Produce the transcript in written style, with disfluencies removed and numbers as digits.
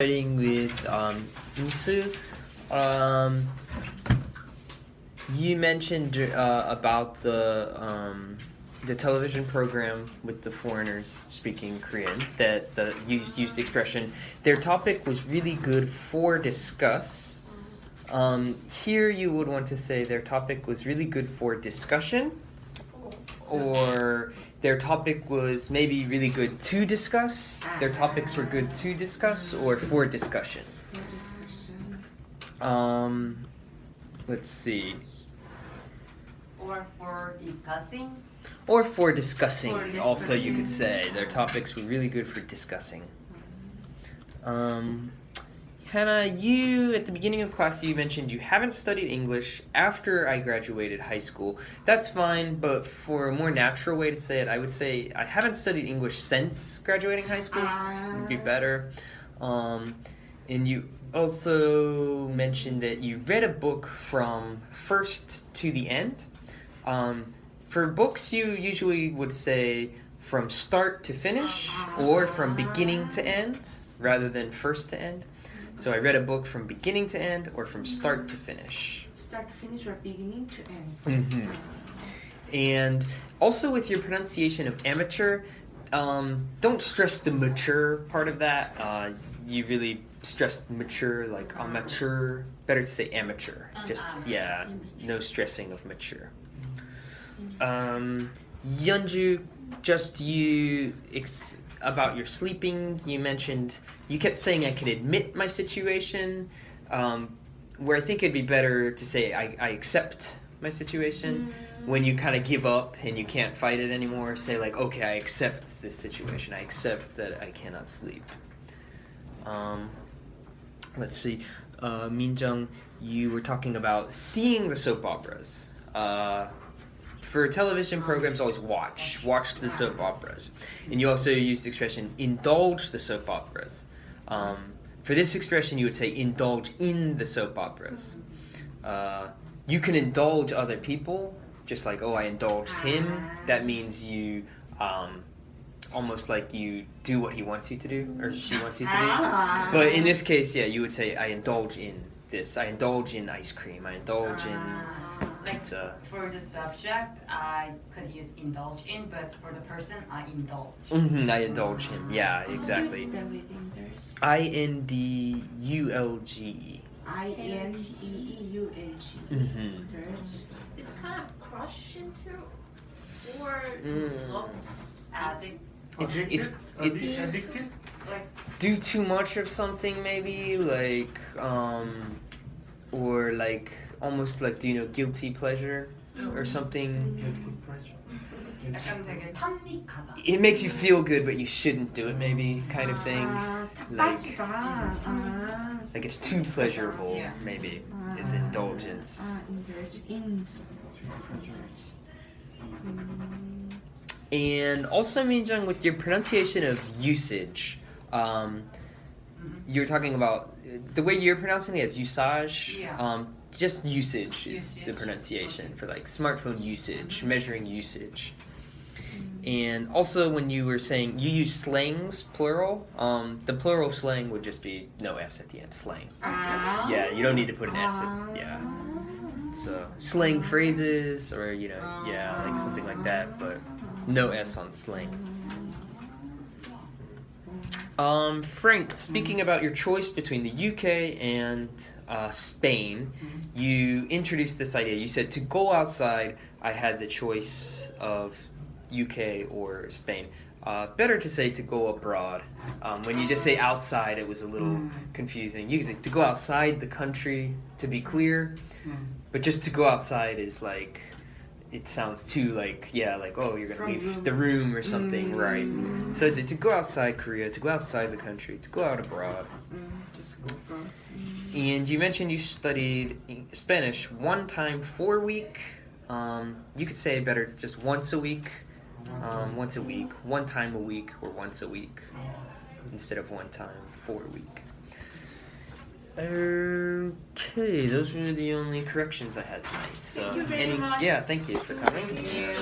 Starting with Insu, you mentioned about the television program with the foreigners speaking Korean that used the expression their topic was really good for discuss. Here you would want to say their topic was really good for discussion, or their topic was maybe really good to discuss. Their topics were good to discuss or for discussion. Let's see. Or for discussing. Or for discussing. Also, you could say their topics were really good for discussing. Hannah, you, at the beginning of class, you mentioned you haven't studied English after I graduated high school. That's fine, but for a more natural way to say it, I would say I haven't studied English since graduating high school. It would be better. And you also mentioned that you read a book from first to the end. For books, you usually would say from start to finish or from beginning to end rather than first to end. So I read a book from beginning to end or from start to finish. Start to finish or beginning to end. Mm-hmm. And also with your pronunciation of amateur, don't stress the mature part of that. You really stressed mature, like amateur. Better to say amateur. Just, yeah, no stressing of mature. Yeonju, just about your sleeping, you mentioned, you kept saying I can admit my situation, where I think it'd be better to say I accept my situation. When you kind of give up and you can't fight it anymore, say like, okay, I accept this situation. I accept that I cannot sleep. Let's see. Minjung, you were talking about seeing the soap operas. For television programs, always watch the soap operas. And you also use the expression indulge the soap operas. For this expression, you would say indulge in the soap operas. You can indulge other people, just like, oh, I indulged him. That means you almost like you do what he wants you to do, or she wants you to do. But in this case, yeah, you would say, I indulge in this. I indulge in ice cream. I indulge in pizza. For the subject, I could use indulge in, but for the person, I indulge. Mm-hmm, I indulge in. Yeah, exactly. I-N-D-U-L-G-E. I-N-D-E-U-L-G. Mm-hmm. It's kind of crush into or Addict. It's addicted? Like do too much of something maybe, like or like almost like, do you know guilty pleasure or something? Guilty pleasure. 약간 되게 탐닉하다. It makes you feel good but you shouldn't do it maybe, kind of thing. Like it's too pleasurable, Yeah. maybe, is indulgence. Indulge in. And also, Minjung, with your pronunciation of usage, you're talking about the way you're pronouncing it as usage. Yeah. Just usage is the Usage. pronunciation for like smartphone usage, measuring usage. And also, when you were saying you use slangs plural, the plural of slang would just be no S at the end. Slang. Yeah, you don't need to put an S. Yeah. So slang phrases, or yeah, like something like that, but no S on slang. Frank, speaking about your choice between the UK and Spain, you introduced this idea. You said to go outside, I had the choice of UK or Spain. Better to say to go abroad. When you just say outside, it was a little confusing. You can say to go outside the country, to be clear, but just to go outside is like, it sounds too like, yeah, like, oh, you're gonna leave the room or something, right? So it's to go outside Korea, to go outside the country, to go out abroad. Just go from. And you mentioned you studied Spanish one time 4 week. You could say better just once a week, one time a week, or once a week instead of one time 4 week. Okay, those were the only corrections I had tonight. So, Thank you very much. Yeah, thank you for coming.